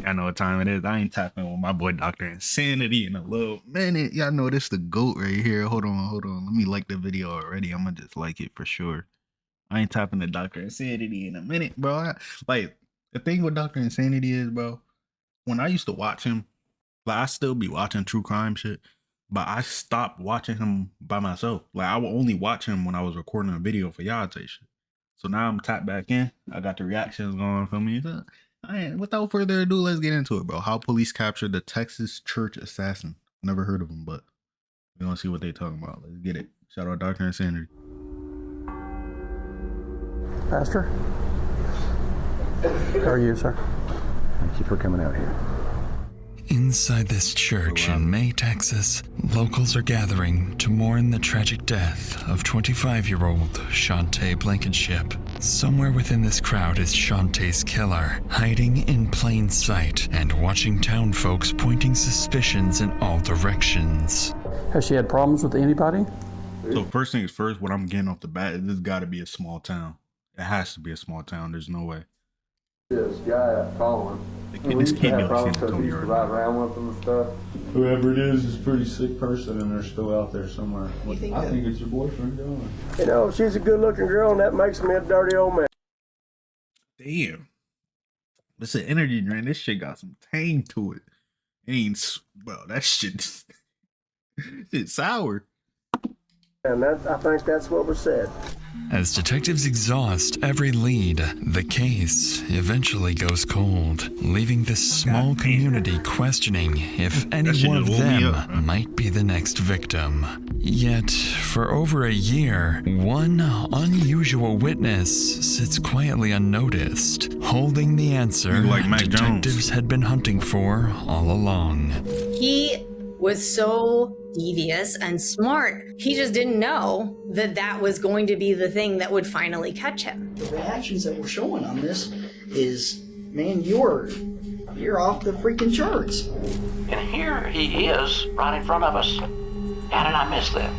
I know what time it is. I ain't tapping with my boy Dr. Insanity in a little minute. Y'all know this the GOAT right here. Hold on. Let me like the video already. I'm gonna just like it for sure. I ain't tapping to Dr. Insanity in a minute, bro. Like, the thing with Dr. Insanity is, bro, when I used to watch him, like, I still be watching true crime shit, but I stopped watching him by myself. Like, I would only watch him when I was recording a video for y'all shit. So now I'm tapped back in. I got the reactions going for me. So, without further ado, let's get into it, bro. How police captured the Texas church assassin. Never heard of him, but we're gonna see what they talking about. Let's get it. Shout out Dr. Insanity. Pastor? How are you, sir? Thank you for coming out here. Inside this church in May, Texas, locals are gathering to mourn the tragic death of 25-year-old Shante Blankenship. Somewhere within this crowd is Shantae's killer, hiding in plain sight and watching town folks pointing suspicions in all directions. Has she had problems with anybody? So first things first, what I'm getting off the bat is this gotta be a small town. It has to be a small town. There's no way. This guy calling. This can't be like San He Antonio used to right ride now. around with them and stuff. Whoever it is a pretty sick person and they're still out there somewhere. I think it's your boyfriend, John. You know, she's a good-looking girl, and that makes me a dirty old man. Damn. It's an energy drink. This shit got some tang to it. It ain't, well, that shit, it's sour. And I think that's what was said. As detectives exhaust every lead, the case eventually goes cold, leaving this small community questioning if any one of them might be the next victim. Yet, for over a year, one unusual witness sits quietly unnoticed, holding the answer detectives had been hunting for all along. He was so devious and smart. He just didn't know that that was going to be the thing that would finally catch him. The reactions that we're showing on this is, man, you're off the freaking charts. And here he is, right in front of us. How did I miss that?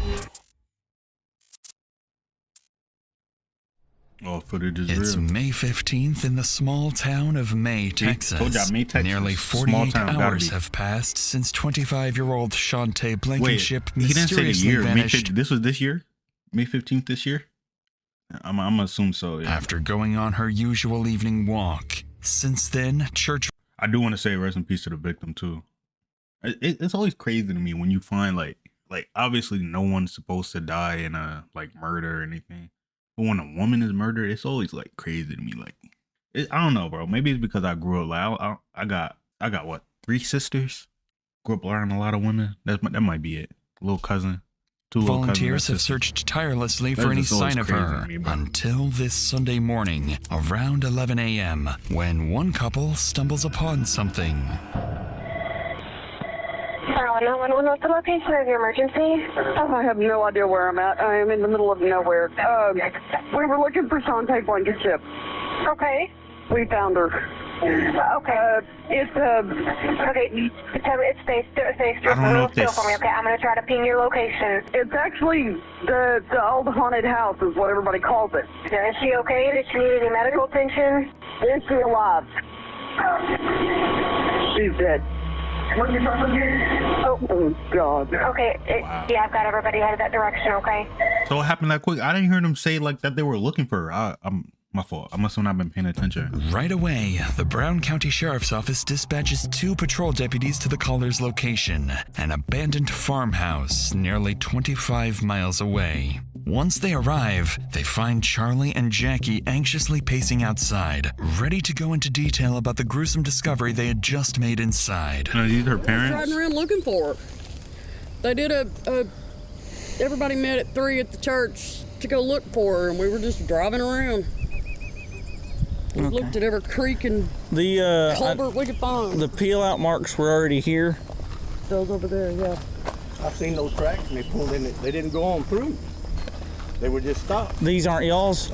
Oh, footage is It's real. May 15th in the small town of May, Texas. Told y'all, May, Texas. Nearly Small 48 town, gotta hours be. have passed since 25-year-old Shante Blankenship Wait, he didn't say the mysteriously year. vanished. This was this year? May 15th this year? I'm gonna assume so, yeah. After going on her usual evening walk. Since then, church... I do want to say rest in peace to the victim, too. It's always crazy to me when you find, like obviously no one's supposed to die in a, like, murder or anything. But when a woman is murdered, it's always, like, crazy to me. Like, I don't know, bro. Maybe it's because I grew up, like, I got what, 3 sisters? Grew up around a lot of women. That might be it. Little cousin. 2 little cousins. Volunteers have searched tirelessly for any sign of her until this Sunday morning, around 11 a.m., when one couple stumbles upon something. 911, what's the location of your emergency? I have no idea where I'm at. I am in the middle of nowhere. We were looking for Shante Blankenship. Okay. We found her. Okay. It's stay I don't know if still this... for me, okay? I'm gonna try to ping your location. It's actually the old haunted house is what everybody calls it. Is she okay? Does she need any medical attention? Is she alive? She's dead. Oh, God. Okay, yeah, I've got everybody headed that direction, okay? So what happened that quick? I didn't hear them say, like, that they were looking for her. My fault. I must have not been paying attention. Right away, the Brown County Sheriff's Office dispatches 2 patrol deputies to the caller's location, an abandoned farmhouse nearly 25 miles away. Once they arrive, they find Charlie and Jackie anxiously pacing outside, ready to go into detail about the gruesome discovery they had just made inside. Are these her parents? Riding around looking for her. They did everybody met at 3 at the church to go look for her, and we were just driving around. We looked at every creek and culvert we could find. The peel-out marks were already here. Those over there, yeah. I've seen those tracks, and they pulled in. They didn't go on through. They were just stopped. These aren't y'all's?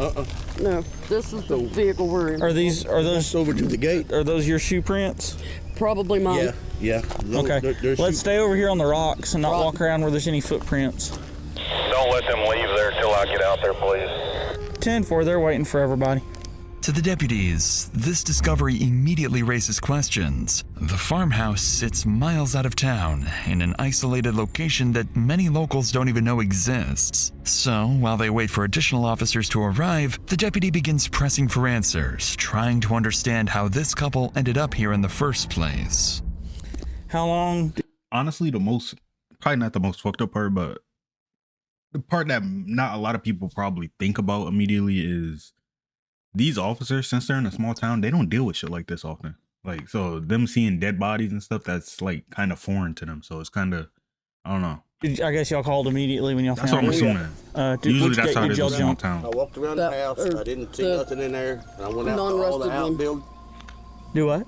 No, this is the vehicle we're in. Are those over to the gate? Are those your shoe prints? Probably mine. Yeah. Okay. Let's stay over here on the rocks and not walk around where there's any footprints. Don't let them leave there till I get out there, please. 10-4, they're waiting for everybody. To the deputies, this discovery immediately raises questions. The farmhouse sits miles out of town, in an isolated location that many locals don't even know exists. So, while they wait for additional officers to arrive, the deputy begins pressing for answers, trying to understand how this couple ended up here in the first place. How long? Honestly, probably not the most fucked up part, but the part that not a lot of people probably think about immediately is these officers, since they're in a small town, they don't deal with shit like this often. Like, so them seeing dead bodies and stuff, that's like kind of foreign to them. So it's kind of, I don't know. I guess y'all called immediately when y'all That's found what I'm it. assuming. Usually that's how it is in a small I town. walked around the house. I didn't see nothing in there. And I went out to all the outbuildings. Do what?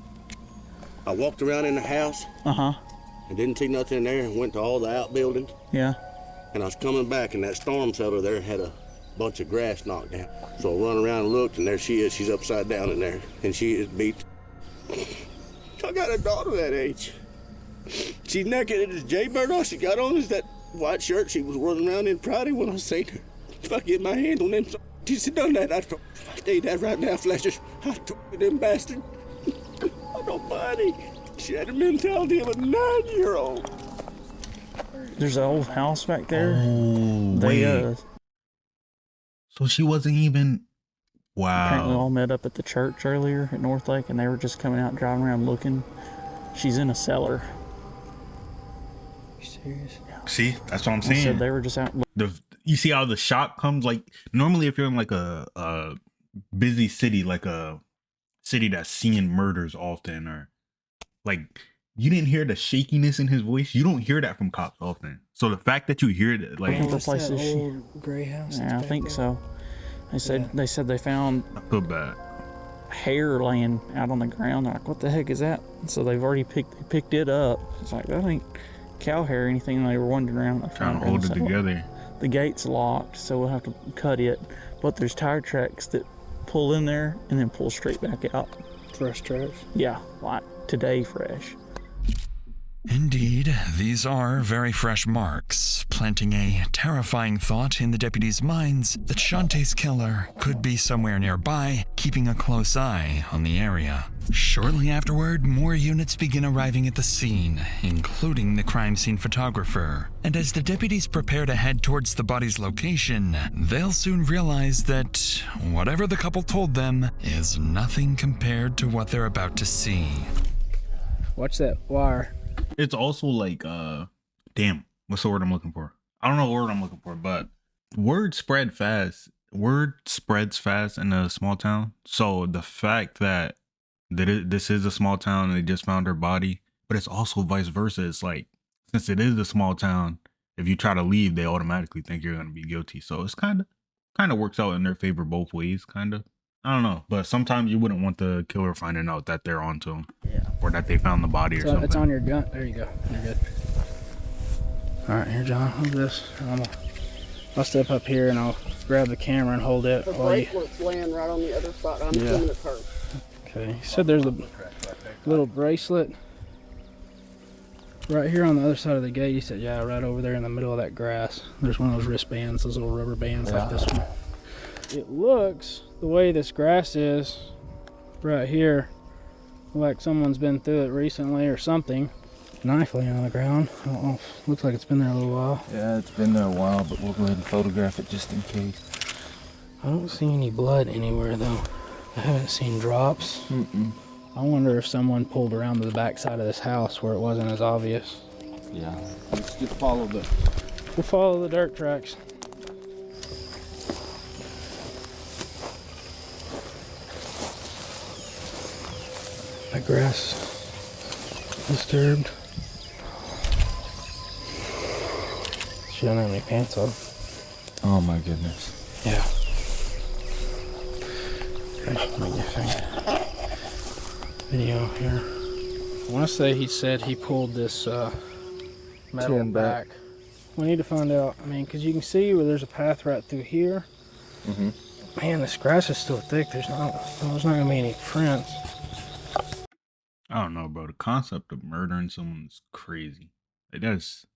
I walked around in the house. Uh-huh. I didn't see nothing in there. Went to all the outbuildings. Yeah. And I was coming back, and that storm cellar there had a bunch of grass knocked down. So I run around and looked, and there she is. She's upside down in there, and she is beat. I got a daughter that age. She's naked as Jaybird. All she got on is that white shirt she was running around in Friday when I seen her. If I get my hand on them, she said, done that. I tell you that right now, Fletcher. I told them bastard. Nobody. She had the mentality of a 9-year-old. There's an old house back there. Oh, wait. So she wasn't even. Wow. Apparently all met up at the church earlier at North Lake, and they were just coming out, driving around looking. She's in a cellar. You serious? See, that's what I'm They saying. said they were just out. You see how the shock comes? Like, normally if you're in like a busy city, like a city that's seeing murders often, or like, you didn't hear the shakiness in his voice. You don't hear that from cops often. So the fact that you hear it, like, the place is old gray house. Yeah, I think so. They said they found I feel bad. hair laying out on the ground. They're like, what the heck is that? So they've already picked it up. It's like, that ain't cow hair or anything. They were wandering around. Trying to hold it together. The gate's locked, so we'll have to cut it. But there's tire tracks that pull in there and then pull straight back out. Fresh tracks? Yeah, like today fresh. Indeed, these are very fresh marks, planting a terrifying thought in the deputies' minds that Shantae's killer could be somewhere nearby, keeping a close eye on the area. Shortly afterward, more units begin arriving at the scene, including the crime scene photographer. And as the deputies prepare to head towards the body's location, they'll soon realize that whatever the couple told them is nothing compared to what they're about to see. Watch that wire. It's also like, damn, what's the word I'm looking for? I don't know what word I'm looking for, but word spreads fast in a small town. So the fact that this is a small town and they just found her body, but it's also vice versa. It's like, since it is a small town, if you try to leave, they automatically think you're going to be guilty. So it's kind of works out in their favor both ways, kind of. I don't know, but sometimes you wouldn't want the killer finding out that they're onto him. Yeah. Or that they found the body or something. It's on your gun. There you go. You're good. All right, here, John. Hold this. I'll step up here and I'll grab the camera and hold it. The bracelet's laying right on the other side. I'm assuming it's her. Okay. He said there's a little bracelet right here on the other side of the gate. He said, yeah, right over there in the middle of that grass. There's one of those wristbands, those little rubber bands like this one. It looks, the way this grass is right here, like someone's been through it recently or something. Knife laying on the ground. I don't know. Looks like it's been there a little while. Yeah, it's been there a while, but we'll go ahead and photograph it just in case. I don't see any blood anywhere though. I haven't seen drops. I wonder if someone pulled around to the back side of this house where it wasn't as obvious. Yeah. Let's just follow the... We'll follow the dirt tracks. That grass disturbed. She doesn't have any pants on. Oh my goodness. Yeah. Let me get a video here. I want to say he said he pulled this metal back. We need to find out. I mean, because you can see where there's a path right through here. Man, this grass is still thick. There's not gonna be any prints. I don't know, bro. The concept of murdering someone is crazy. Like, that's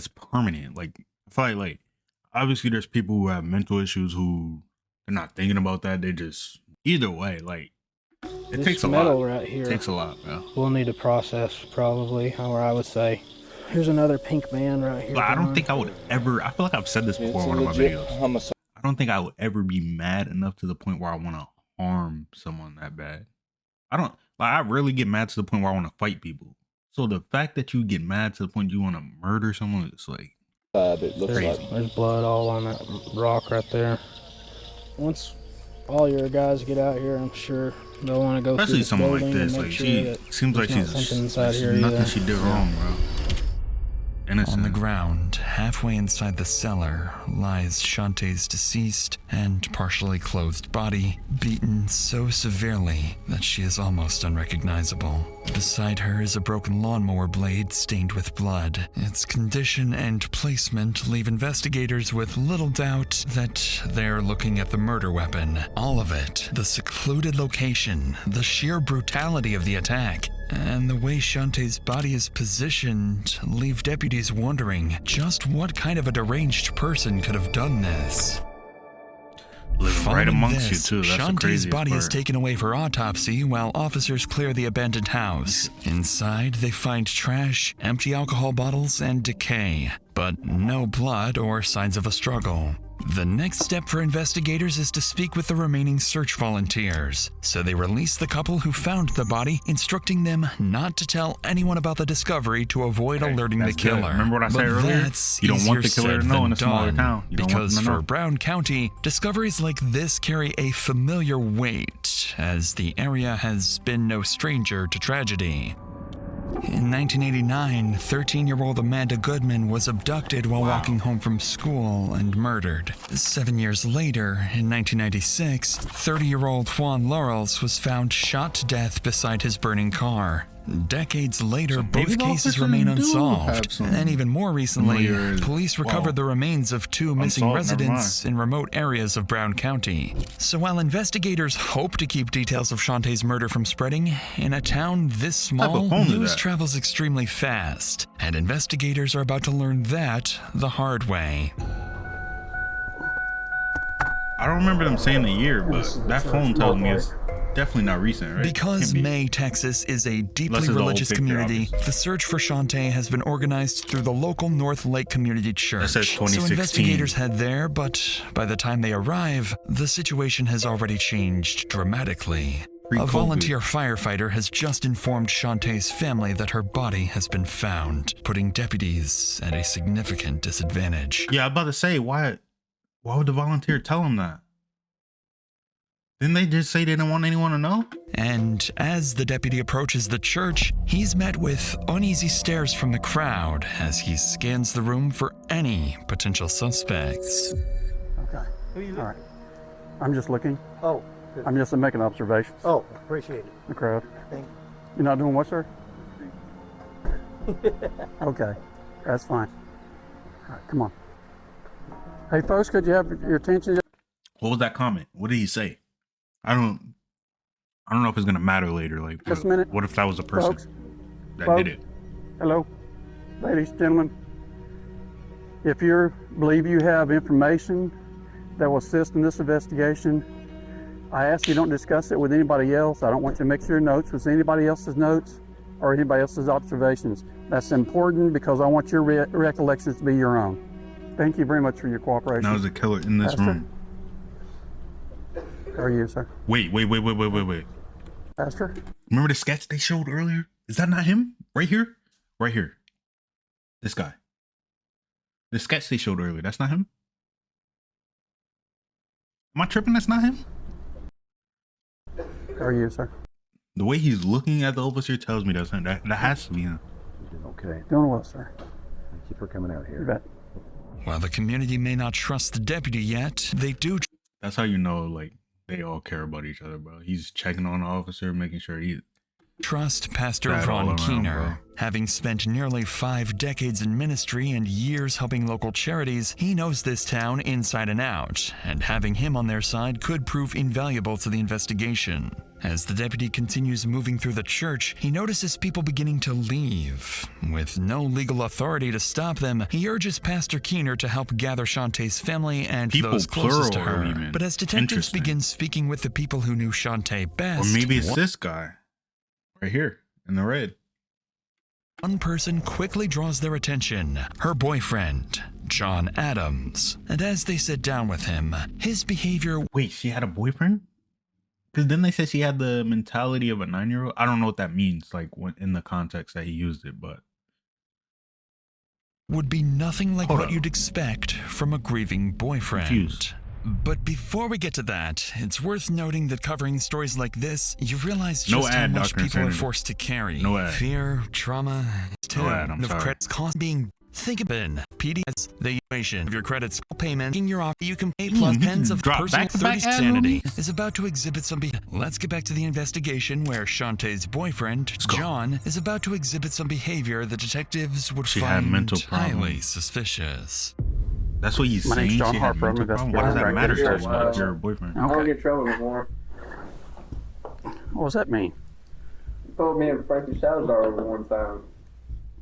permanent. Like, I feel like obviously there's people who have mental issues who they're not thinking about that. They just either way, like it This takes a metal lot. right here. It takes a lot, bro. We'll need to process probably, or I would say. Here's another pink man right here. But I don't Don. think I would ever. I feel like I've said this before in one of my videos. I don't think I would ever be mad enough to the point where I want to harm someone that bad. I don't. Like, I rarely get mad to the point where I want to fight people. So the fact that you get mad to the point you want to murder someone is like It looks crazy. like There's blood all on that rock right there. Once all your guys get out here, I'm sure they'll want to go Especially through the someone like building and this. make Like sure she that seems like there's she's not something inside there's here nothing either. she did wrong, bro. Innocent. On the ground, halfway inside the cellar, lies Shantae's deceased and partially clothed body, beaten so severely that she is almost unrecognizable. Beside her is a broken lawnmower blade stained with blood. Its condition and placement leave investigators with little doubt that they're looking at the murder weapon. All of it, the secluded location, the sheer brutality of the attack, and the way Shantae's body is positioned leave deputies wondering just what kind of a deranged person could have done this. Living right Following amongst this, you too. That's the Shantae's craziest body is part. taken away for autopsy while officers clear the abandoned house. Inside, they find trash, empty alcohol bottles, and decay, but no blood or signs of a struggle. The next step for investigators is to speak with the remaining search volunteers. So they release the couple who found the body, instructing them not to tell anyone about the discovery to avoid alerting the that's good. killer. Remember what I said But earlier? that's You don't want the easier killer to said know than in a smaller done, town. You don't want because them to for know. Brown County, discoveries like this carry a familiar weight, as the area has been no stranger to tragedy. In 1989, 13-year-old Amanda Goodman was abducted while walking home from school and murdered. 7 years later, in 1996, 30-year-old Juan Laurels was found shot to death beside his burning car. Decades later, maybe both the cases officer remain do have unsolved. some And even more recently, familiar- police wow. recovered the remains of two missing Unsolved, never residents in remote areas of Brown County. So while investigators hope to keep details of Shantae's murder from spreading, in a town this small, phone is news that? travels extremely fast, and investigators are about to learn that the hard way. I don't remember them saying the year, but that phone tells me it's definitely not recent, right? Because Can't be. May, Texas is a deeply Unless it's the old religious picture, community, obviously. the search for Shantae has been organized through the local North Lake Community Church. That says So 2016. investigators head there, but by the time they arrive, the situation has already changed dramatically. A Pre-COVID. volunteer firefighter has just informed Shantae's family that her body has been found, putting deputies at a significant disadvantage. Yeah, I'm about to say, why would the volunteer tell him that? Didn't they just say they didn't want anyone to know? And as the deputy approaches the church, he's met with uneasy stares from the crowd as he scans the room for any potential suspects. Okay. All right. I'm just looking. Oh. I'm just making observations. Oh, appreciate it. The crowd. Thank You're not doing what, sir? Okay. That's fine. All right, come on. Hey, folks, could you have your attention? What was that comment? What did he say? I don't know if it's gonna matter later. Like, Just a minute. what if that was a person Folks. that Folks. did it? Hello, ladies, gentlemen. If you believe you have information that will assist in this investigation, I ask you don't discuss it with anybody else. I don't want you to mix your notes with anybody else's notes or anybody else's observations. That's important because I want your recollections to be your own. Thank you very much for your cooperation. Now there's a killer in this Pastor? room. How are you, sir? Wait. Pastor? Remember the sketch they showed earlier? Is that not him? Right here? Right here. This guy. The sketch they showed earlier, that's not him? Am I tripping? That's not him? How are you, sir? The way he's looking at the officer tells me that's him. That has to be him. Okay. Doing well, sir. Thank you for coming out here. You bet. While the community may not trust the deputy yet, they do That's how you know, like, they all care about each other, bro. He's checking on the officer, making sure he... trust Pastor Bad all Von around, Keener. Having spent nearly 5 decades in ministry and years helping local charities, he knows this town inside and out, and having him on their side could prove invaluable to the investigation. As the deputy continues moving through the church, he notices people beginning to leave. With no legal authority to stop them, he urges Pastor Keener to help gather Shantae's family and People those closest to plural her. even. But as detectives Interesting. begin speaking with the people who knew Shantae best, Or maybe it's this guy right here in the red. one person quickly draws their attention, her boyfriend, John Adams. And as they sit down with him, his behavior... Wait, she had a boyfriend? Because then they said she had the mentality of a 9-year-old. I don't know what that means, like when, in the context that he used it, but... would be nothing like Hold what up. you'd expect from a grieving boyfriend. Confused. But before we get to that, it's worth noting that covering stories like this, you realize No just how ad, much Dr. people are Insanity. forced to carry. No ad. Fear, trauma, No ad, I'm of sorry. credits cost being... Think of it. PDS, the equation of your credits payment in your offer you can pay plus pens of drop personal back-to-back 30 ad sanity movies? is about to exhibit some... Let's get back to the investigation where Shantae's boyfriend, John, is about to exhibit some behavior the detectives would She had find mental highly problems. suspicious. That's what he's My saying. name's John She had Harper. I'm mental problems. Why does that investigator. matter so Investigator. much? Your boyfriend. Okay. I don't get in trouble anymore. What does that mean? You told me and Frankie Salazar over one time.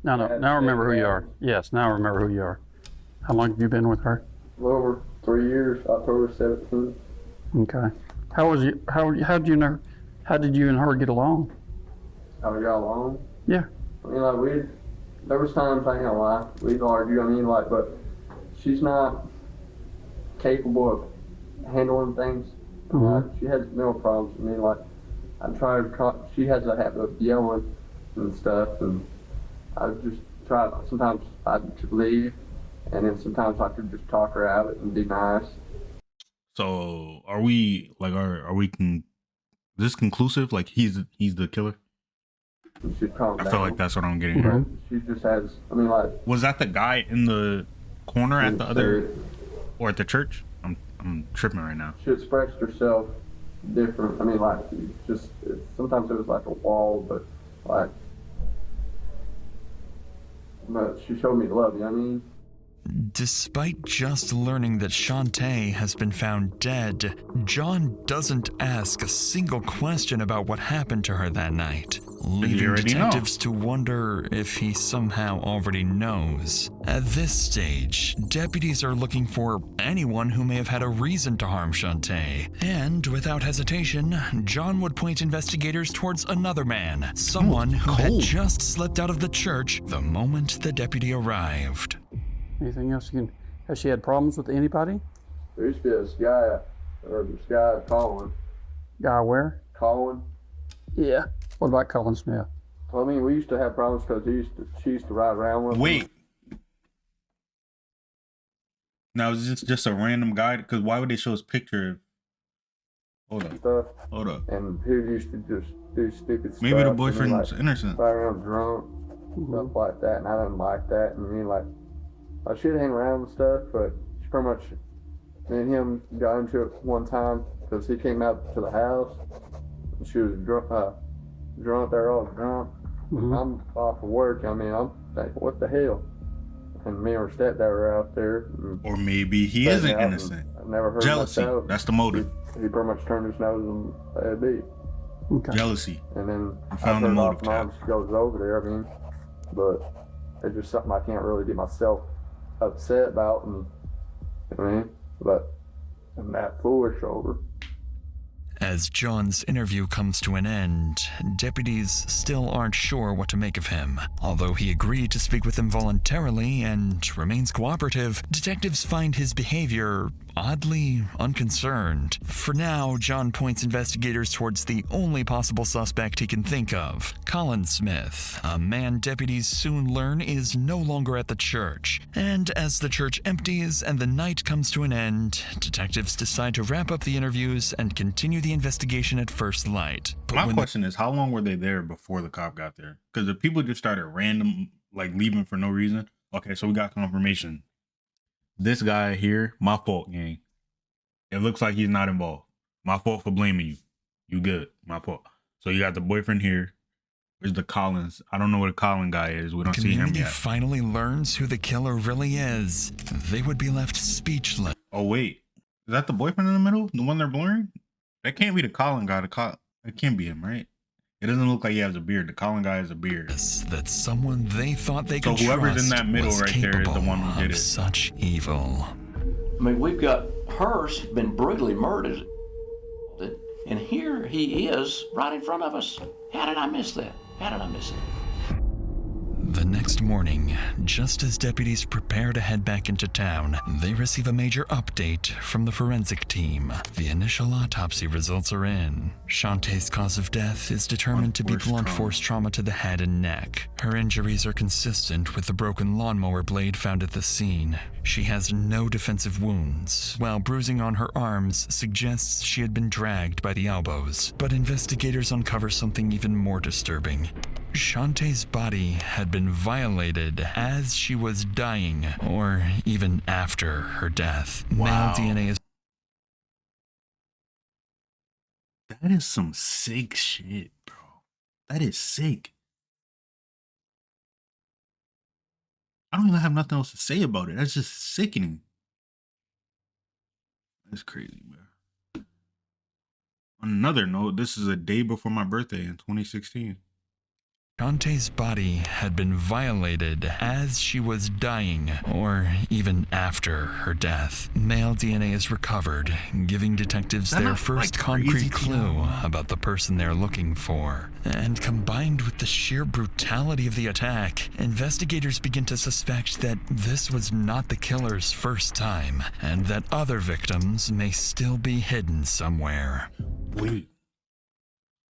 No, now I remember who you are. Yes, now I remember who you are. How long have you been with her? A little over 3 years, October 17th. Okay. How was you? How did you know? How did you and her get along? How we got along. Yeah. I mean, like, there was times, I ain't gonna lie, we'd argue, I mean, like, but she's not capable of handling things. She has mental problems. I mean, like, I try to, she has a habit of yelling and stuff, and I just try, sometimes I'd leave, and then sometimes I could just talk her out of it and be nice. So are we like are we is this conclusive? Like he's the killer? You should calm I down. feel like that's what I'm getting at. She just has, I mean, like, Was that the guy in the corner at the other or at the church? I'm tripping right now. she expressed herself different. I mean, like, sometimes it was like a wall, but she showed me love, you know what I mean? Despite just learning that Shantae has been found dead, John doesn't ask a single question about what happened to her that night, leaving already know. detectives to wonder if he somehow already knows. At this stage, deputies are looking for anyone who may have had a reason to harm Shantae, and without hesitation, John would point investigators towards another man, someone who had just slipped out of the church the moment the deputy arrived. Anything else you can? Has she had problems with anybody? There used to be this guy, Colin. Guy where? Colin. Yeah. What about Colin Smith? Well, I mean, we used to have problems because she used to ride around with him. Wait. Now is this just a random guy? Because why would they show his picture? Hold up. Stuff. Hold up. And he used to just do stupid stuff. Maybe the and then, boyfriend's like, innocent. Ride around drunk, stuff like that, and I didn't like that. And I mean, like, I should hang around and stuff, but she pretty much, me and him got into it one time because he came out to the house and she was drunk there, all drunk. I'm off of work. I mean, I'm thinking, what the hell? And me and her stepdad were out there. Or maybe he sat isn't out, and innocent. I never heard Jealousy. much out. That's the motive. He pretty much turned his nose and let it be. Okay. Jealousy. And then You I found the turned motive, off mom. She goes over there. I mean, but it's just something I can't really get myself upset about, and I mean, but I'm that foolish over. As John's interview comes to an end, deputies still aren't sure what to make of him. Although he agreed to speak with them voluntarily and remains cooperative, detectives find his behavior oddly unconcerned. For now, John points investigators towards the only possible suspect he can think of, Colin Smith, a man deputies soon learn is no longer at the church. And as the church empties and the night comes to an end, detectives decide to wrap up the interviews and continue the investigation at first light. But My when question is, how long were they there before the cop got there? Because if people just started random, like leaving for no reason. Okay, so we got confirmation. This guy here, my fault, gang. It looks like he's not involved. My fault for blaming you. You good. My fault. So you got the boyfriend here. Where's the Collins? I don't know what a Colin guy is. We don't see him community yet. finally learns who the killer really is, they would be left speechless. Oh, wait. Is that the boyfriend in the middle? The one they're blurring? That can't be the Colin guy. It can't be him, right? It doesn't look like he has a beard. The Colin guy has a beard. That someone they thought they could whoever's trust in that middle was right there is the capable one who did of it. such evil. I mean, we've got Hearst been brutally murdered, and here he is right in front of us. How did I miss that? How did I miss it? The next morning, just as deputies prepare to head back into town, they receive a major update from the forensic team. The initial autopsy results are in. Shantae's cause of death is determined to be blunt force trauma to the head and neck. Her injuries are consistent with the broken lawnmower blade found at the scene. She has no defensive wounds, while bruising on her arms suggests she had been dragged by the elbows. But investigators uncover something even more disturbing. Shantae's body had been violated as she was dying, or even after her death. Wow. Male DNA is... That is some sick shit, bro. That is sick. I don't even have nothing else to say about it. That's just sickening. That's crazy, bro. On another note, this is a day before my birthday in 2016. Shantae's body had been violated as she was dying, or even after her death. Male DNA is recovered, giving detectives their first concrete clue about the person they're looking for. And combined with the sheer brutality of the attack, investigators begin to suspect that this was not the killer's first time, and that other victims may still be hidden somewhere. Wait.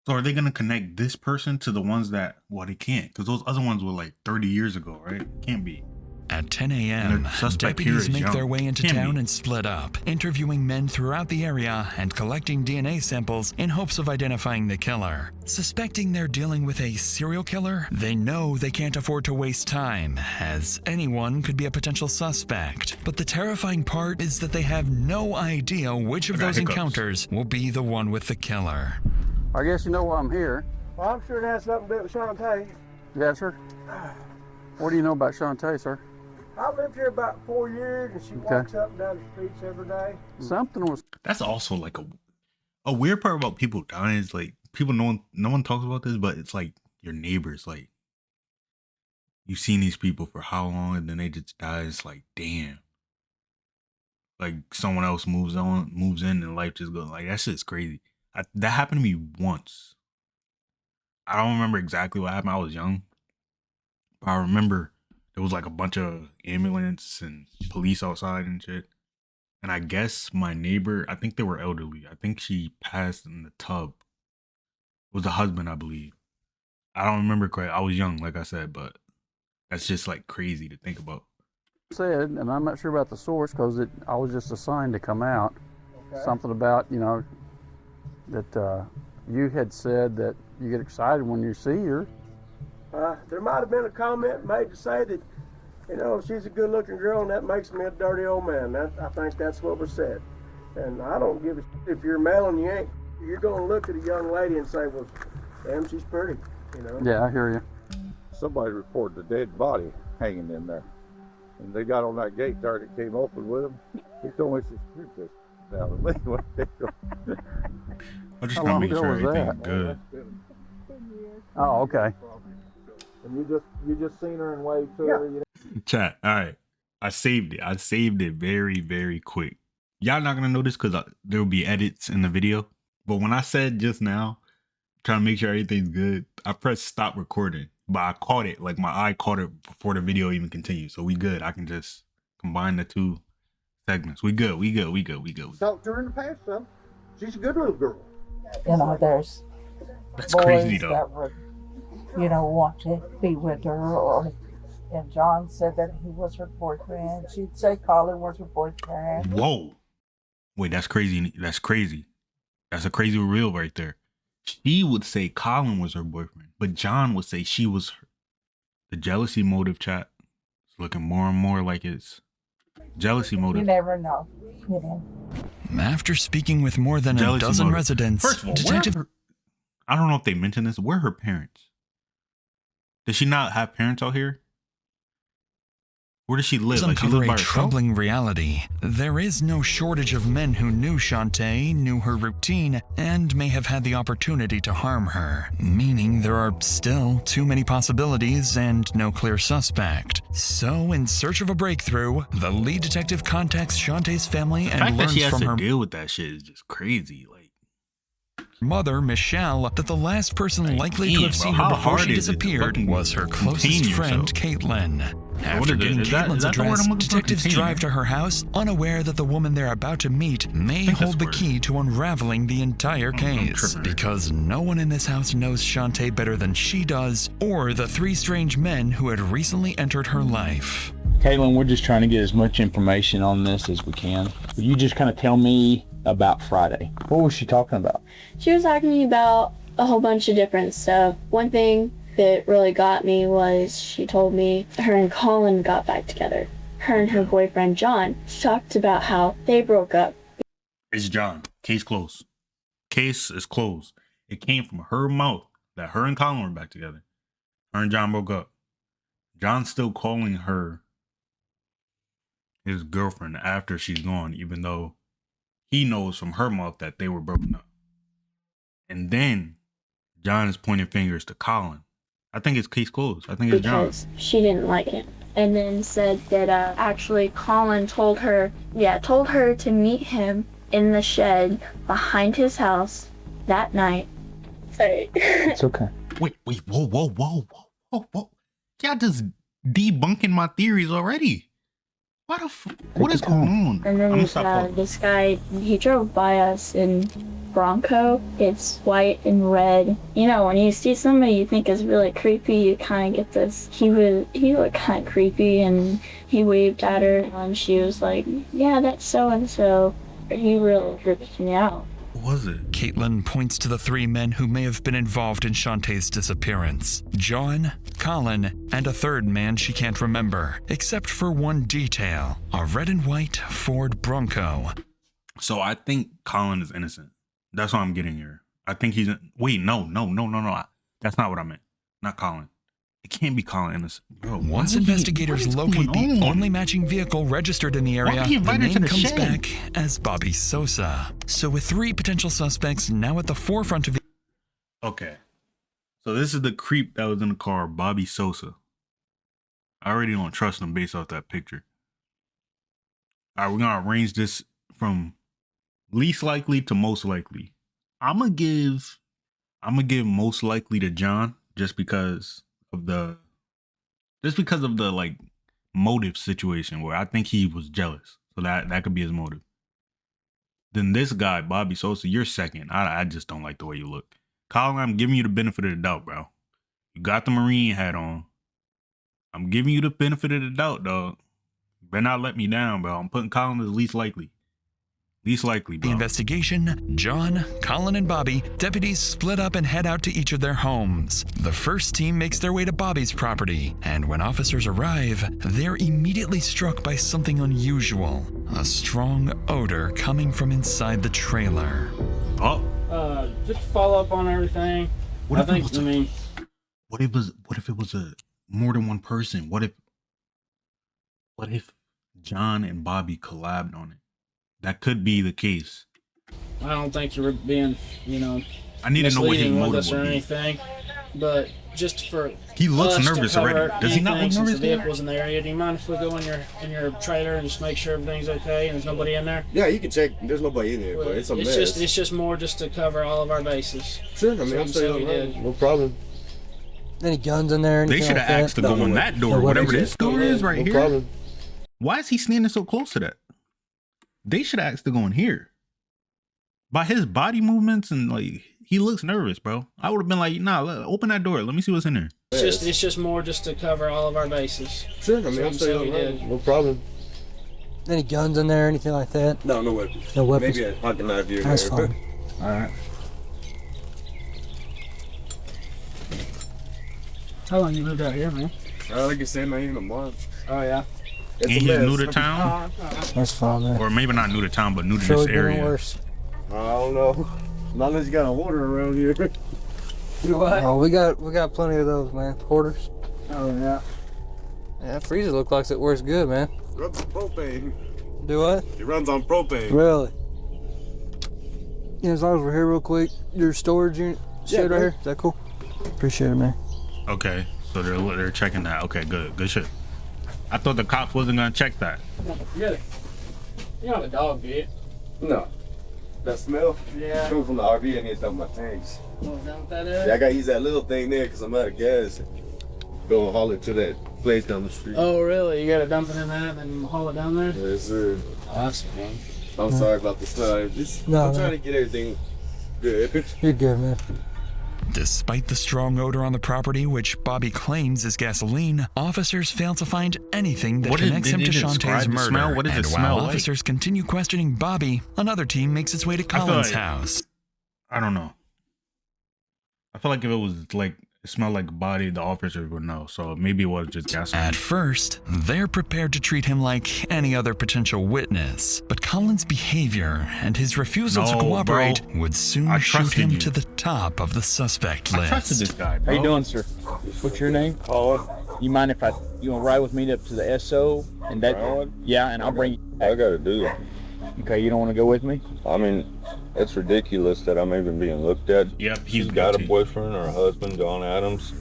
So are they going to connect this person to the ones that, well, they can't, because those other ones were like 30 years ago, right? Can't be. At 10 a.m., deputies make their way into town and split up, interviewing men throughout the area and collecting DNA samples in hopes of identifying the killer. Suspecting they're dealing with a serial killer, they know they can't afford to waste time, as anyone could be a potential suspect. But the terrifying part is that they have no idea which of those encounters will be the one with the killer. I guess you know why I'm here. Well, I'm sure it has something to do with Shantae. Yes, sir. What do you know about Shantae, sir? I lived here about 4 years, and she walks up and down the streets every day. Something was... That's also like a weird part about people dying is like, people, no one talks about this, but it's like your neighbors, like, you've seen these people for how long, and then they just die. It's like, damn. Like, someone else moves in, and life just goes, like, that shit's crazy. That happened to me once. I don't remember exactly what happened. I was young. But I remember there was like a bunch of ambulance and police outside and shit. And I guess my neighbor, I think they were elderly. I think she passed in the tub. It was a husband, I believe. I don't remember correct. I was young, like I said, but that's just like crazy to think about. Said, and I'm not sure about the source because I was just assigned to come out. Okay. Something about, you know, that you had said that you get excited when you see her. There might have been a comment made to say that, you know, she's a good-looking girl and that makes me a dirty old man. I think that's what was said. And I don't give a shit if you're male and you ain't. You're going to look at a young lady and say, well, damn, she's pretty, you know? Yeah, I hear you. Somebody reported a dead body hanging in there. And they got on that gate there that came open with him. He told me, he said, this down the lane. I just gotta make sure everything's good. Oh, okay. And you just seen her and waved to her. You know? Chat. All right. I saved it very, very quick. Y'all not gonna notice because there will be edits in the video. But when I said just now, trying to make sure everything's good, I pressed stop recording. But I caught it, like my eye caught it before the video even continued. So we good. I can just combine the two segments. We good. Talked to her in the past, son. She's a good little girl. You know, there's That's boys crazy, though. that would, you know, want to be with her, and John said that he was her boyfriend. She'd say Colin was her boyfriend. Whoa. Wait, that's crazy. That's crazy. That's a crazy reveal right there. She would say Colin was her boyfriend, but John would say she was her. The jealousy motive, chat, is looking more and more like it's jealousy motive. You never know. You know. After speaking with more than a dozen residents, first of all, I don't know if they mentioned this. Where are her parents? Does she not have parents out here? Where does she live? Like she Uncover live by a herself? troubling reality. There is no shortage of men who knew Shantae, knew her routine, and may have had the opportunity to harm her, meaning there are still too many possibilities and no clear suspect. So, in search of a breakthrough, the lead detective contacts Shantae's family The and fact that she learns has from to her deal with that shit is just crazy. Like, mother, Michelle, that the last person likely to damn, have bro, seen how her before hard she is it to disappeared fucking was her closest contain friend, yourself? Caitlin. What After is it? getting Is that- Caitlin's is that the word address, I'm looking for? detectives Container. drive to her house, unaware that the woman they're about to meet may think that's hold the the word. key to unraveling the entire case. tripping. Because no one in this house knows Shantae better than she does, or the three strange men who had recently entered her life. Caitlin, we're just trying to get as much information on this as we can. Will you just kind of tell me about Friday? What was she talking about? She was talking to me about a whole bunch of different stuff. One thing that really got me was she told me her and Colin got back together. Her and her boyfriend John. She talked about how they broke up. it's John. Case closed. Case is closed. It came from her mouth that her and Colin were back together. Her and John broke up. John's still calling her his girlfriend after she's gone, even though he knows from her mouth that they were broken up. And then John is pointing fingers to Colin. I think it's case closed. I think it's John. Because she didn't like him. And then said that actually Colin told her to meet him in the shed behind his house that night. Sorry. It's okay. Wait, whoa. Y'all just debunking my theories already. What is going on? And then this guy, he drove by us in Bronco. It's white and red. You know, when you see somebody you think is really creepy, you kind of get this. He looked kind of creepy, and he waved at her, and she was like, "Yeah, that's so and so." He really tripped me out. What was it? Caitlin points to the three men who may have been involved in Shantae's disappearance. John, Colin, and a third man she can't remember, except for one detail, a red and white Ford Bronco. So I think Colin is innocent. That's what I'm getting here. I think he's... Wait, no. That's not what I meant. Not Colin. It can't be Colin innocent. Bro, Once investigators locate the only matching vehicle registered in the area, would he the invite her to name the comes shed? back as Bobby Sosa. So with three potential suspects now at the forefront of the... Okay. So this is the creep that was in the car, Bobby Sosa. I already don't trust him based off that picture. All right, we're going to arrange this from least likely to most likely. I'm gonna give most likely to John just because of the like motive situation where I think he was jealous. So that could be his motive. Then this guy, Bobby Sosa, you're second. I just don't like the way you look. Colin, I'm giving you the benefit of the doubt, bro. You got the Marine hat on. I'm giving you the benefit of the doubt, dog. You better not let me down, bro. I'm putting Colin as least likely. Least likely, bro. The investigation, John, Colin, and Bobby, deputies split up and head out to each of their homes. The first team makes their way to Bobby's property, and when officers arrive, they're immediately struck by something unusual. A strong odor coming from inside the trailer. Oh. Just to follow up on everything. What if it was a more than one person? What if John and Bobby collabed on it? That could be the case. I don't think you're being, I need to know what his misleading with motive us or would be. anything, but just for He looks us to nervous cover already. Does he not anything look since nervous the there? vehicle's in the area, do you mind if we go in your trailer and just make sure everything's okay and there's nobody in there? Yeah, you can check. There's nobody in there, but it's a mess. It's just more just to cover all of our bases. Sure, I mean, So I'm we still said we did. no problem. Any guns in there? They should have asked to go in that door, whatever this door is right No here. problem. Why is he standing so close to that? They should have asked to go in here. By his body movements and like he looks nervous, bro. I would have been like, nah, open that door. Let me see what's in there. It's just more just to cover all of our bases. Sure, I mean, So I'm we still said we did. no problem. Any guns in there? Anything like that? No weapons. No weapons. Maybe a pocket knife here. That's there, fine. All right. How long you lived out here, man? Like I said, man, in a month. Oh yeah. It's And a he's mess. new to town, That's fine, man. or maybe not new to town, but new to Sure, this it's been area. worse. I don't know. Not unless you got a water around here. You what? Oh, we got plenty of those, man. Hoarders. Oh yeah. That freezer looks like it works good, man. Runs on propane. Do what? It runs on propane. Really? Yeah, as long as we're here real quick, your storage unit shit right here. Is that cool? Appreciate it, man. Okay, so they're checking that. Okay, good shit. I thought the cops wasn't gonna check that. Really? You know the dog did. No. That smell? Yeah. Coming from the RV and it's on my tanks. Oh, is that what that is? Yeah, I gotta use that little thing there because I'm out of gas. Go haul it to that place down the street. Oh, really? You gotta dump it in that and then haul it down there? Yes, sir. Oh, that's fine. I'm sorry about the smell. I'm trying to get everything good. You're good, man. Despite the strong odor on the property, which Bobby claims is gasoline, officers fail to find anything that connects him to Shantae's murder. Smell? What does and it while smell like? officers continue questioning Bobby, another team makes its way to Colin's house. I don't know. I feel like if it was like it smelled like body, the officers would know. So maybe it was just gasoline. At first, they're prepared to treat him like any other potential witness, but Colin's behavior and his refusal to cooperate would soon shoot him to the top of the suspect list. I trusted this guy, bro. How you doing, sir? What's your name? Colin. You mind if you want to ride with me up to the SO and that? Yeah, and I'll bring you back. I gotta do it. Okay, you don't want to go with me? I mean, it's ridiculous that I'm even being looked at. Yep, she's got a boyfriend or a husband, John Adams.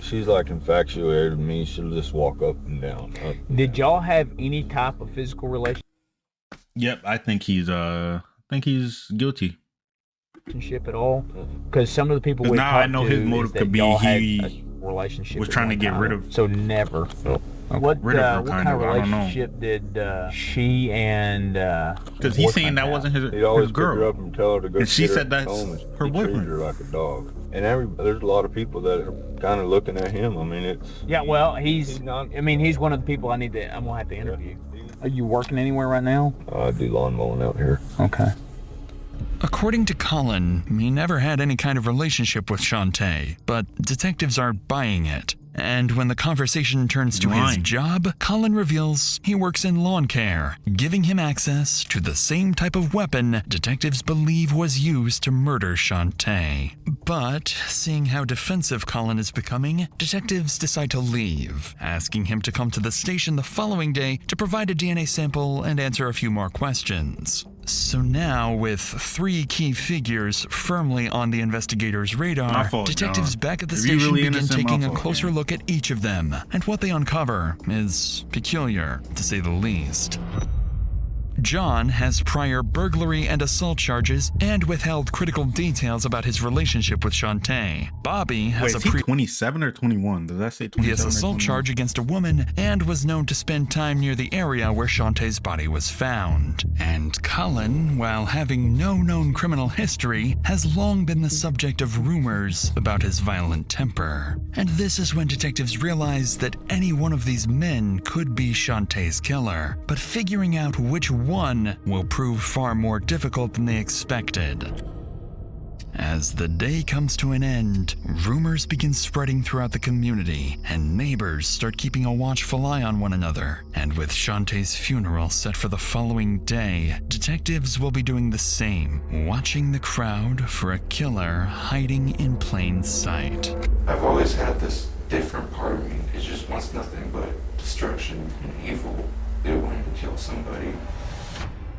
She's like infatuated with me. She'll just walk up and down. Did y'all have any type of physical relationship Yep, I think he's guilty. at all? Because some of the people we now I talked know to his is motive that could be y'all had he a relationship was at trying to one get time. rid of. So never. What rid of her, kind of I don't know. relationship did she and? Because he's saying that wasn't He'd always his pick her girl. up and tell her to go And she get her said that's home, and her he treated boyfriend. her like a dog. And there's a lot of people that are kind of looking at him. I mean, it's Yeah, well, he's one of the people I'm gonna have to interview. Are you working anywhere right now? I do lawn mowing out here. Okay. According to Colin, he never had any kind of relationship with Shantae, but detectives aren't buying it. And when the conversation turns to his job, Colin reveals he works in lawn care, giving him access to the same type of weapon detectives believe was used to murder Shantae. But seeing how defensive Colin is becoming, detectives decide to leave, asking him to come to the station the following day to provide a DNA sample and answer a few more questions. So now, with 3 key figures firmly on the investigators' radar, My fault, detectives John. back at the If you station really begin innocent, taking my a fault, closer man. look at each of them, and what they uncover is peculiar, to say the least. John has prior burglary and assault charges and withheld critical details about his relationship with Shantae. Bobby has Wait, is he 27 or 21? Does that say 27? previous assault charge against a woman and was known to spend time near the area where Shantae's body was found. And Colin, while having no known criminal history, has long been the subject of rumors about his violent temper. And this is when detectives realize that any one of these men could be Shantae's killer, but figuring out which one will prove far more difficult than they expected. As the day comes to an end, rumors begin spreading throughout the community, and neighbors start keeping a watchful eye on one another. And with Shantae's funeral set for the following day, detectives will be doing the same, watching the crowd for a killer hiding in plain sight. I've always had this different part of me. It just wants nothing but destruction and evil. It wanted to kill somebody.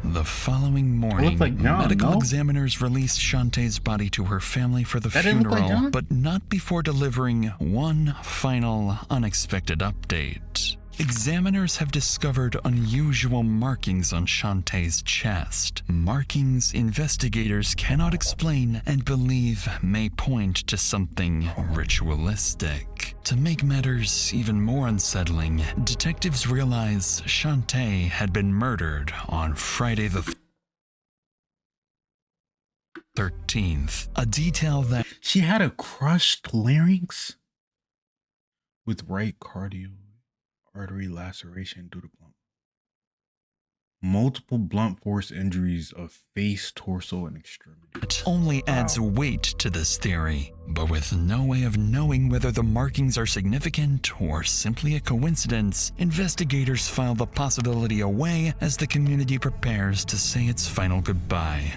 The following morning, like John, medical no? examiners released Shantae's body to her family for the That didn't look like funeral, John? but not before delivering one final unexpected update. Examiners have discovered unusual markings on Shantae's chest. Markings investigators cannot explain and believe may point to something ritualistic. To make matters even more unsettling, detectives realize Shantae had been murdered on Friday the 13th, a detail that She had a crushed larynx with right cardio artery laceration due to blunt. Multiple blunt force injuries of face, torso, and extremity. only adds weight to this theory, but with no way of knowing whether the markings are significant or simply a coincidence, investigators file the possibility away as the community prepares to say its final goodbye.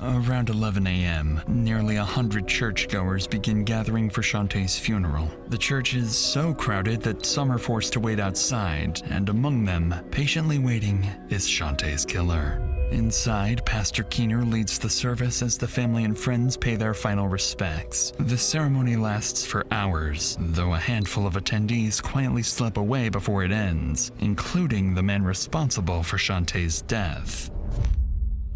Around 11 a.m., nearly 100 churchgoers begin gathering for Shantae's funeral. The church is so crowded that some are forced to wait outside, and among them, patiently waiting, is Shantae's killer. Inside, Pastor Keener leads the service as the family and friends pay their final respects. The ceremony lasts for hours, though a handful of attendees quietly slip away before it ends, including the man responsible for Shantae's death.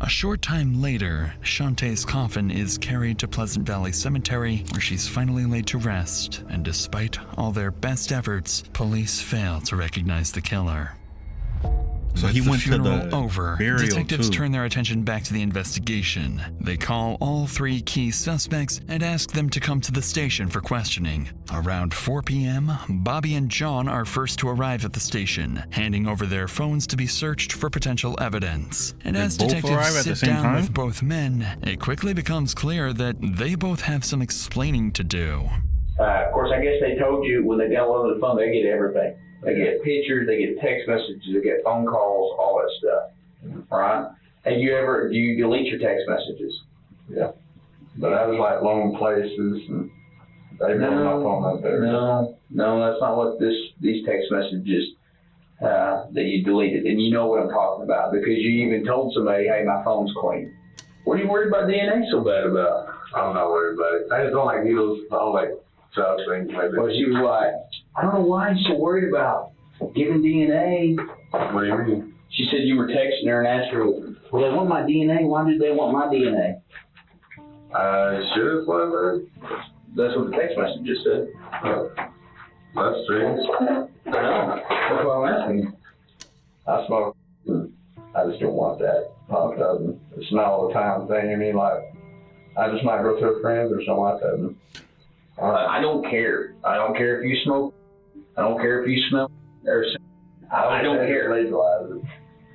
A short time later, Shantae's coffin is carried to Pleasant Valley Cemetery, where she's finally laid to rest, and despite all their best efforts, police fail to recognize the killer. So With he the went to funeral the over, burial detectives too. turn their attention back to the investigation. They call all 3 key suspects and ask them to come to the station for questioning. Around 4 p.m., Bobby and John are first to arrive at the station, handing over their phones to be searched for potential evidence. And They as both detectives arrive at the sit same down time? with both men, it quickly becomes clear that they both have some explaining to do. Of course, I guess they told you when they got on the phone, they get everything. They get pictures, they get text messages, they get phone calls, all that stuff, right? And do you delete your text messages? Yeah. But I was like long places and they brought my phone up there. No, that's not what these text messages that you deleted. And you know what I'm talking about because you even told somebody, hey, my phone's clean. What are you worried about DNA so bad about? I'm not worried about it. I just don't like needles. I don't like child things like that. Well, she was like, I don't know why you're so worried about giving DNA. What do you mean? She said you were texting her and asked her, well, they want my DNA. Why did they want my DNA? Should have whatever. That's what the text message just said. That's strange. I know. That's why I'm asking. I smoke. I just don't want that pumped up. It's not all the time thing. I mean, like, I just might go to a friend or something like that. I don't care. I don't care if you smoke. I don't care if you smell. I don't care.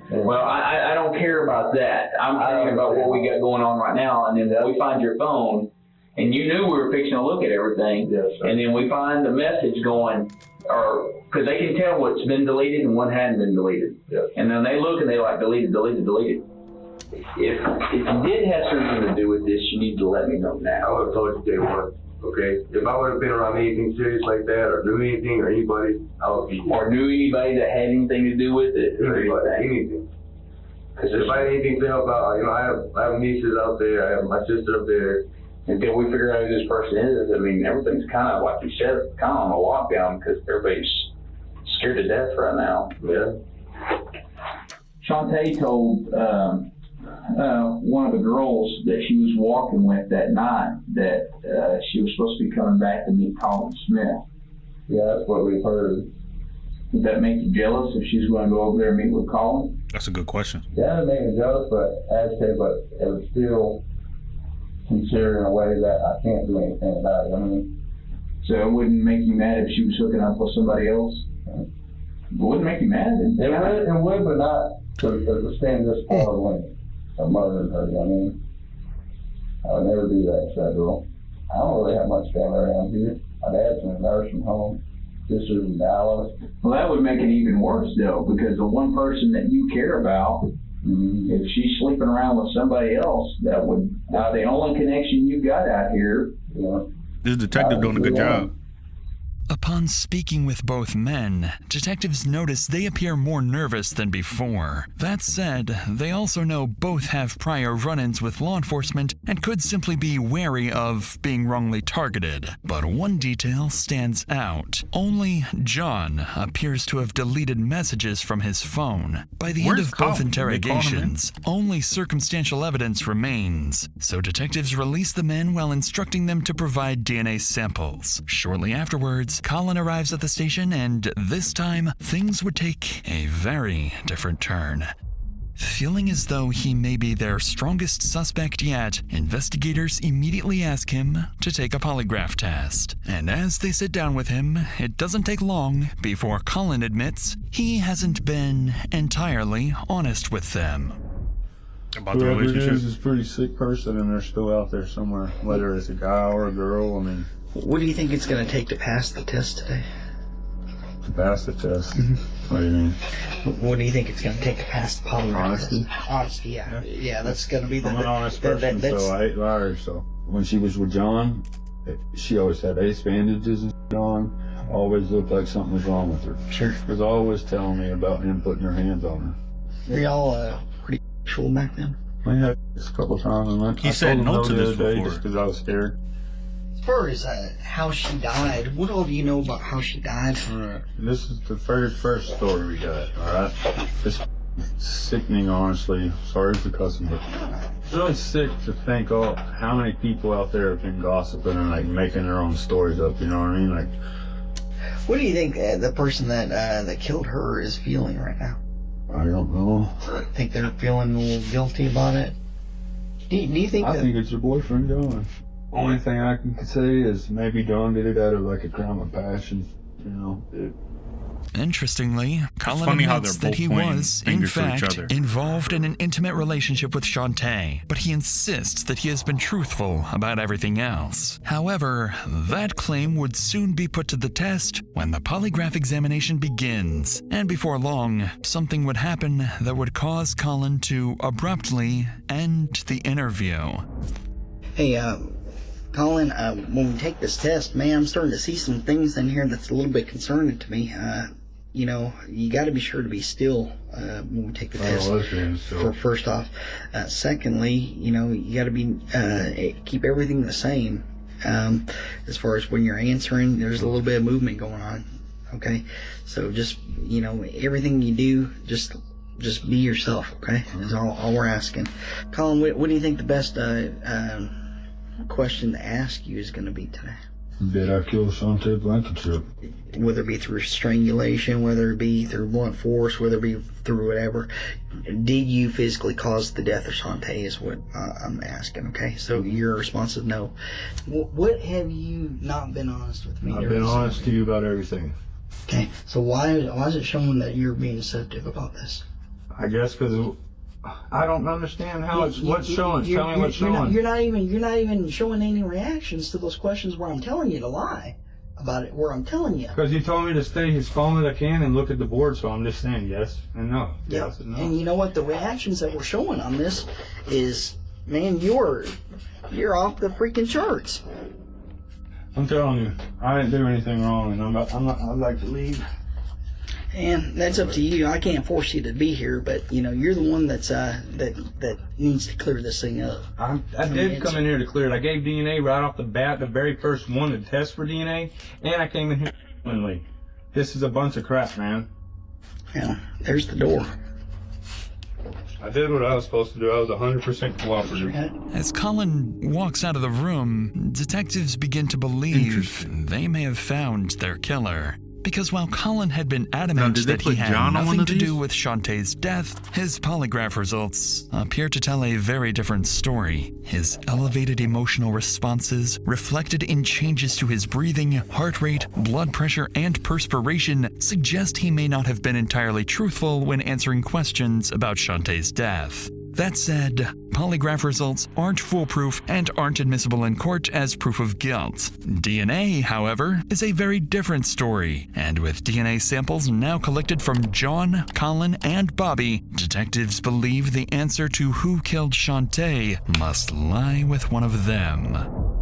Well, I don't care about that. I'm thinking about what we got going on right now, and then we find your phone, and you knew we were fixing to look at everything, and then we find the message going, or because they can tell what's been deleted and what hadn't been deleted, and then they look and they like deleted. If you did have something to do with this, you need to let me know now. I would have told you day one. Okay, if I would have been around anything serious like that, or knew anything, or anybody, I would be. Or knew anybody that had anything to do with it, or anything. Because if I had anything to help out, I have nieces out there, I have my sister up there. Until we figure out who this person is, I mean, everything's kind of, like you said, kind of on a lockdown because everybody's scared to death right now. Yeah. Shantae told one of the girls that she was walking with that night that she was supposed to be coming back to meet Colin Smith. Yeah, that's what we've heard. Would that make you jealous if she's going to go over there and meet with Colin? That's a good question. Yeah, it made me jealous, but it was still considered in a way that I can't do anything about it. I mean, so it wouldn't make you mad if she was hooking up with somebody else? It wouldn't make you mad. It would, but not to stand this far away. Her mother and her, I mean, I would never do that to that girl. I don't really have much family around here. My dad's in a nursing home, sisters in Dallas. Well, that would make it even worse, though, because the one person that you care about, if she's sleeping around with somebody else, that would, the only connection you got out here. This detective doing a good job. Upon speaking with both men, detectives notice they appear more nervous than before. That said, they also know both have prior run-ins with law enforcement and could simply be wary of being wrongly targeted. But one detail stands out. Only John appears to have deleted messages from his phone. By the end of both interrogations, only circumstantial evidence remains, so detectives release the men while instructing them to provide DNA samples. Shortly afterwards, Colin arrives at the station, and this time, things would take a very different turn. Feeling as though he may be their strongest suspect yet, investigators immediately ask him to take a polygraph test. And as they sit down with him, it doesn't take long before Colin admits he hasn't been entirely honest with them. About the Whoever it relationship. is a pretty sick person and they're still out there somewhere, whether it's a guy or a girl. I mean, What do you think it's going to take to pass the test today? to pass the test. What do you mean? What do you think it's going to take to pass the polygraph? Honesty. Honesty, yeah. That's going to be the. I'm an honest person, so I hate liars. So when she was with John, she always had ace bandages and shit on. Always looked like something was wrong with her. Sure. She was always telling me about him putting her hands on her. Were y'all pretty sexual back then? We had this a couple of times, and He said no to this before. Just because I was scared. As far as how she died, what all do you know about how she died? Alright, this is the very first story we got, alright? It's sickening, honestly. Sorry for cussing, but it's really sick to think how many people out there have been gossiping and like making their own stories up, you know what I mean? Like, what do you think the person that killed her is feeling right now? I don't know. Think they're feeling a little guilty about it? Do you think I think it's your boyfriend, John. Only thing I can say is maybe John did it out of like a crime of passion, you know? Interestingly, Colin admits that he was, in fact, involved in an intimate relationship with Shantae, but he insists that he has been truthful about everything else. However, that claim would soon be put to the test when the polygraph examination begins, and before long, something would happen that would cause Colin to abruptly end the interview. Hey, Colin, when we take this test, man, I'm starting to see some things in here that's a little bit concerning to me. You know, you got to be sure to be still when we take the test. First off, secondly, you know, you got to be keep everything the same. As far as when you're answering, there's a little bit of movement going on. Okay, so just, you know, everything you do, just be yourself. Okay, is all we're asking. Colin, what do you think the best question to ask you is going to be today? Did I kill Shantae Blankenship? Whether it be through strangulation, whether it be through blunt force, whether it be through whatever, did you physically cause the death of Shantae is what I'm asking, okay? So your response is no. What have you not been honest with me? I've been honest to you about everything. Okay, so why is it showing that you're being deceptive about this? I guess because I don't understand how what's showing. Tell me what's showing. You're not even showing any reactions to those questions where I'm telling you to lie about it. Where I'm telling you. Because he told me to stay as calm as I can and look at the board, so I'm just saying yes and no. Yeah. Yes and no. And you know what? The reactions that we're showing on this is, man, you're off the freaking charts. I'm telling you, I didn't do anything wrong, and I'd like to leave. And that's up to you. I can't force you to be here, but you know you're the one that needs to clear this thing up. I did come in here to clear it. I gave DNA right off the bat, the very first one to test for DNA, and I came in here willingly. This is a bunch of crap, man. Yeah, there's the door. I did what I was supposed to do. I was 100% cooperative. As Colin walks out of the room, detectives begin to believe they may have found their killer. Because while Colin had been adamant that he had nothing to do with Shantae's death, his polygraph results appear to tell a very different story. His elevated emotional responses, reflected in changes to his breathing, heart rate, blood pressure, and perspiration, suggest he may not have been entirely truthful when answering questions about Shantae's death. That said, polygraph results aren't foolproof and aren't admissible in court as proof of guilt. DNA, however, is a very different story, and with DNA samples now collected from John, Colin, and Bobby, detectives believe the answer to who killed Shantae must lie with one of them.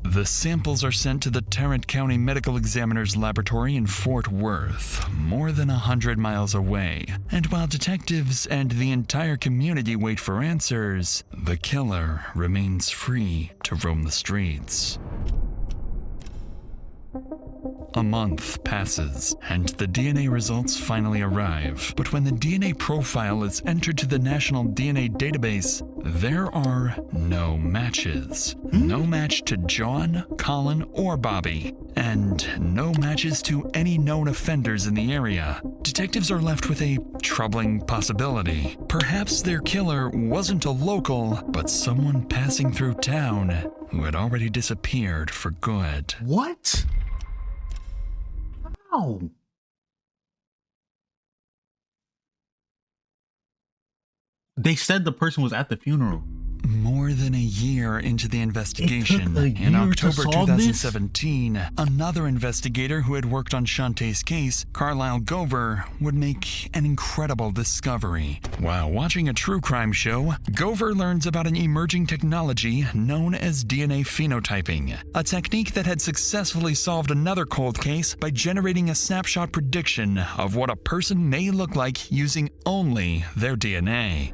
The samples are sent to the Tarrant County Medical Examiner's Laboratory in Fort Worth, more than 100 miles away. And while detectives and the entire community wait for answers, the killer remains free to roam the streets. A month passes, and the DNA results finally arrive. But when the DNA profile is entered to the National DNA Database, there are no matches. No match to John, Colin, or Bobby, and no matches to any known offenders in the area. Detectives are left with a troubling possibility. Perhaps their killer wasn't a local, but someone passing through town who had already disappeared for good. What? How? They said the person was at the funeral. More More than a year into the investigation, a in year to October solve this? 2017, another investigator who had worked on Shantae's case, Carlisle Gover, would make an incredible discovery. While watching a true crime show, Gover learns about an emerging technology known as DNA phenotyping, a technique that had successfully solved another cold case by generating a snapshot prediction of what a person may look like using only their DNA.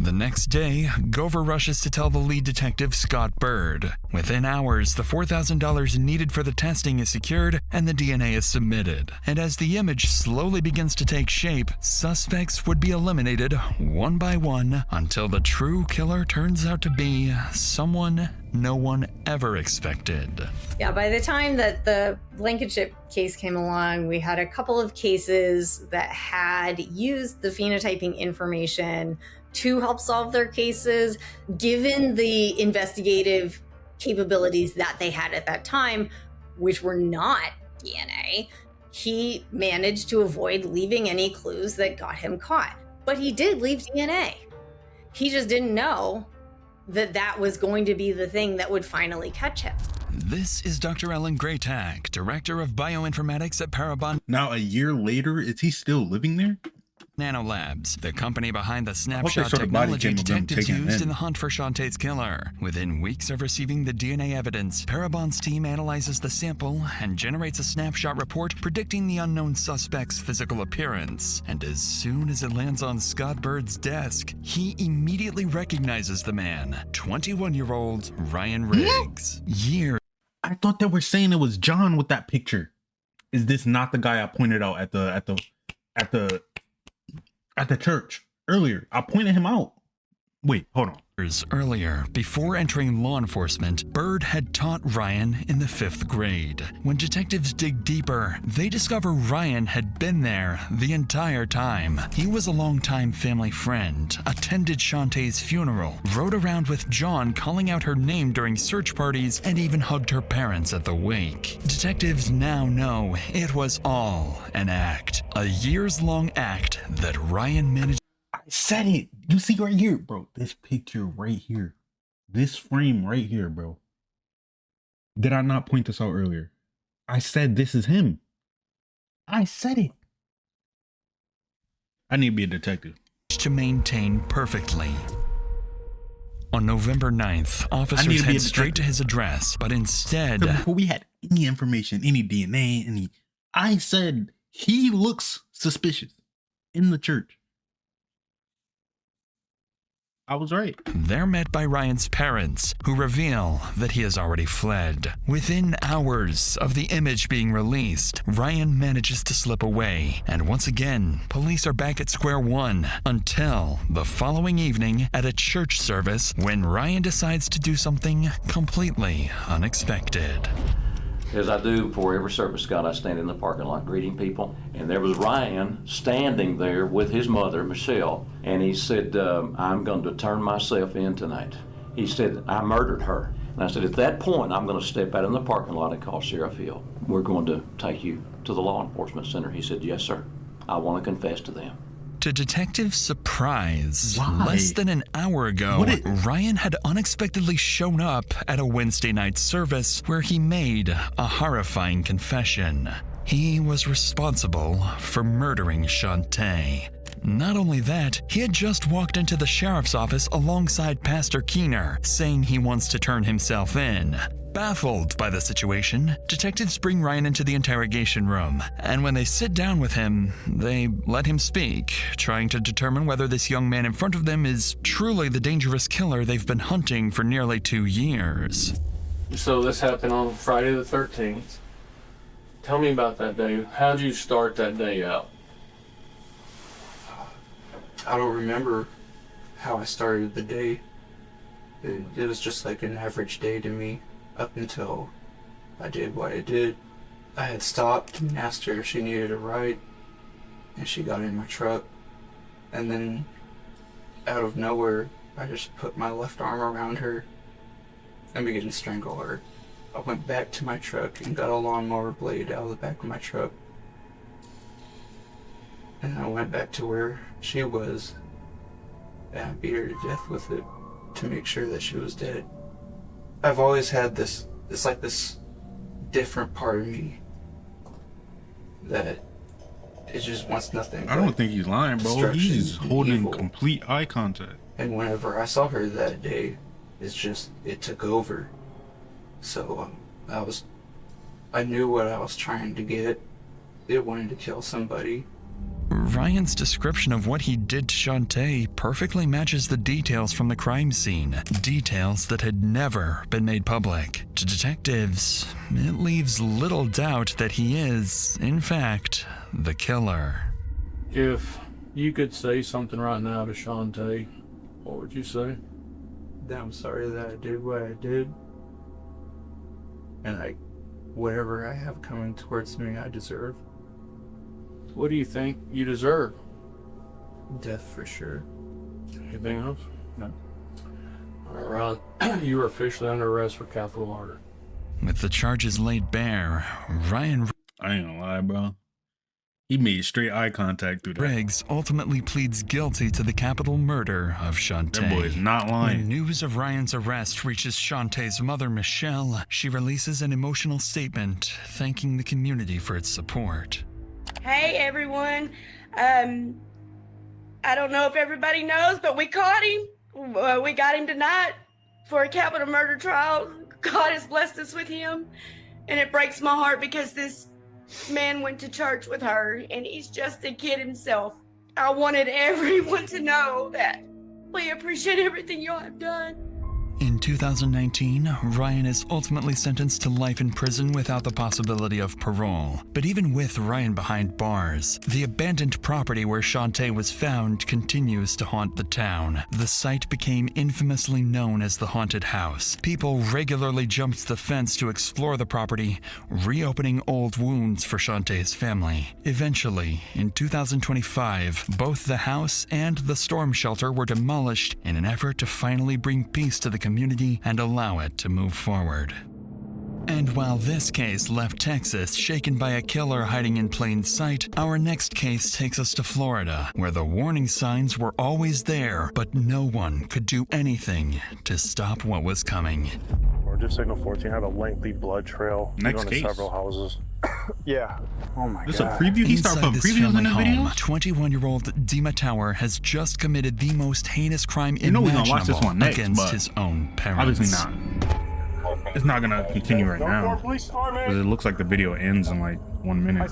The next day, Gover rushes to tell the lead detective, Scott Bird. Within hours, the $4,000 needed for the testing is secured and the DNA is submitted. And as the image slowly begins to take shape, suspects would be eliminated one by one until the true killer turns out to be someone no one ever expected. Yeah, by the time that the Blankenship case came along, we had a couple of cases that had used the phenotyping information to help solve their cases. Given the investigative capabilities that they had at that time, which were not DNA, he managed to avoid leaving any clues that got him caught. But he did leave DNA. He just didn't know that that was going to be the thing that would finally catch him. This is Dr. Ellen Graytak, Director of Bioinformatics at Parabon. Now, a year later, is he still living there? Nanolabs, the company behind the snapshot sort of body technology cam of them detectives taking him used in. in the hunt for Shantae's killer. Within weeks of receiving the DNA evidence, Parabon's team analyzes the sample and generates a snapshot report predicting the unknown suspect's physical appearance. And as soon as it lands on Scott Bird's desk, he immediately recognizes the man, 21-year-old Ryan Riggs. I thought they were saying it was John with that picture. Is this not the guy I pointed out at the church earlier? I pointed him out. Wait, hold on. Earlier, before entering law enforcement, Bird had taught Ryan in the 5th grade. When detectives dig deeper, they discover Ryan had been there the entire time. He was a longtime family friend, attended Shantae's funeral, rode around with John calling out her name during search parties, and even hugged her parents at the wake. Detectives now know it was all an act. A years-long act that Ryan managed. I said it. You see right here, bro. This picture right here. This frame right here, bro. Did I not point this out earlier? I said this is him. I said it. I need to be a detective. To maintain perfectly. On November 9th, officers head straight to his address, but instead... So before we had any information, any DNA, I said he looks suspicious in the church. I was right. They're met by Ryan's parents, who reveal that he has already fled. Within hours of the image being released, Ryan manages to slip away, and once again, police are back at square one until the following evening at a church service when Ryan decides to do something completely unexpected. As I do before every service, Scott, I stand in the parking lot greeting people. And there was Ryan standing there with his mother, Michelle. And he said, I'm going to turn myself in tonight. He said, I murdered her. And I said, at that point, I'm going to step out in the parking lot and call Sheriff Hill. We're going to take you to the law enforcement center. He said, yes, sir. I want to confess to them. To detectives' surprise, less than an hour ago, Ryan had unexpectedly shown up at a Wednesday night service where he made a horrifying confession. He was responsible for murdering Shantae. Not only that, he had just walked into the sheriff's office alongside Pastor Keener, saying he wants to turn himself in. Baffled by the situation, detectives bring Ryan into the interrogation room, and when they sit down with him, they let him speak, trying to determine whether this young man in front of them is truly the dangerous killer they've been hunting for nearly 2 years. So this happened on Friday the 13th. Tell me about that day. How'd you start that day out? I don't remember how I started the day. It was just like an average day to me. Up until I did what I did. I had stopped and asked her if she needed a ride, and she got in my truck. And then, out of nowhere, I just put my left arm around her and began to strangle her. I went back to my truck and got a lawnmower blade out of the back of my truck. And I went back to where she was, and I beat her to death with it. to make sure that she was dead. I've always had this different part of me that it just wants nothing. I don't think he's lying, bro. destruction He's and holding evil. complete eye contact. And whenever I saw her that day, it took over. So I knew what I was trying to get. It wanted to kill somebody. Ryan's description of what he did to Shantae perfectly matches the details from the crime scene, details that had never been made public. To detectives, it leaves little doubt that he is, in fact, the killer. If you could say something right now to Shantae, what would you say? That I'm sorry that I did what I did. And whatever I have coming towards me, I deserve. What do you think you deserve? Death for sure. Anything else? No. All right, Ron, you are officially under arrest for capital murder. With the charges laid bare, Ryan I ain't gonna lie, bro. He made straight eye contact through that. Riggs ultimately pleads guilty to the capital murder of Shantae. That boy is not lying. When news of Ryan's arrest reaches Shantae's mother, Michelle, she releases an emotional statement thanking the community for its support. Hey everyone, I don't know if everybody knows, but we caught him. We got him tonight for a capital murder trial. God has blessed us with him, and it breaks my heart because this man went to church with her, and he's just a kid himself. I wanted everyone to know that we appreciate everything y'all have done. In 2019, Ryan is ultimately sentenced to life in prison without the possibility of parole. But even with Ryan behind bars, the abandoned property where Shantae was found continues to haunt the town. The site became infamously known as the Haunted House. People regularly jumped the fence to explore the property, reopening old wounds for Shantae's family. Eventually, in 2025, both the house and the storm shelter were demolished in an effort to finally bring peace to the community and allow it to move forward. And while this case left Texas shaken by a killer hiding in plain sight, our next case takes us to Florida, where the warning signs were always there, but no one could do anything to stop what was coming. Or just signal 14 had a lengthy blood trail Next going to case. several houses. Yeah. Oh my This god. a preview? He started Inside putting this previews in family the video? home, 21-year-old Dima Tower has just committed the most heinous crime You know we're imaginable gonna watch this one next, against but his own parents. obviously not. It's not gonna continue right now. Because it looks like the video ends in like 1 minute.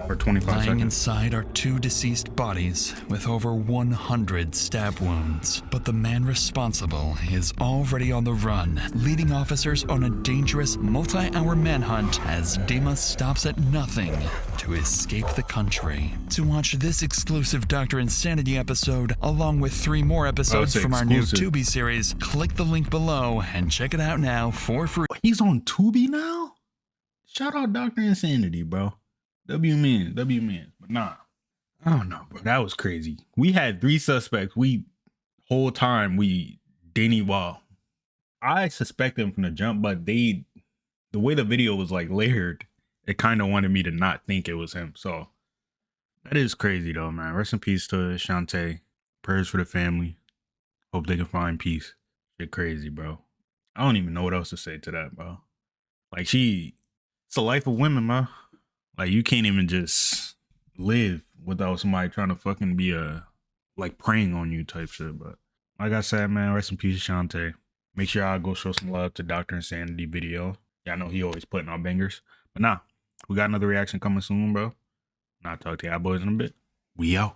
Or 25 Lying seconds. inside are two deceased bodies with over 100 stab wounds. But the man responsible is already on the run, leading officers on a dangerous multi-hour manhunt as Dima stops at nothing to escape the country. To watch this exclusive Dr. Insanity episode, along with 3 more episodes from our new exclusive. Tubi series, click the link below and check it out now for free. He's on Tubi now? Shout out Dr. Insanity, bro. W men. But nah. I don't know, bro. That was crazy. We had 3 suspects. Whole time Danny Wall. I suspect them from the jump, but the way the video was like layered, it kind of wanted me to not think it was him. So that is crazy though, man. Rest in peace to Shantae. Prayers for the family. Hope they can find peace. Shit crazy, bro. I don't even know what else to say to that, bro. Like it's a life of women, man. Like you can't even just live without somebody trying to fucking be like preying on you type shit. But like I said, man, rest in peace, Shantae. Make sure y'all go show some love to Dr. Insanity video. Y'all know he always putting out bangers. But nah, we got another reaction coming soon, bro. And I'll talk to y'all boys in a bit. We out.